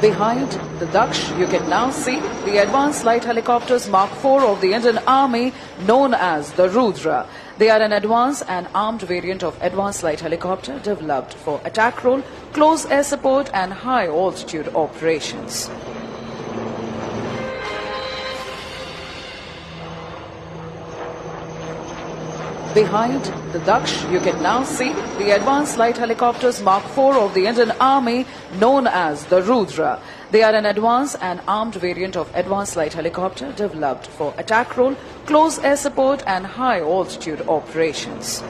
Behind the Daksh, you can now see the advanced light helicopters Mark IV of the Indian Army, known as the Rudra. They are an advanced and armed variant of advanced light helicopter developed for attack role, close air support and high altitude operations. Behind the Daksh, you can now see the advanced light helicopters Mark IV of the Indian Army, known as the Rudra. They are an advanced and armed variant of advanced light helicopter developed for attack role, close air support and high altitude operations.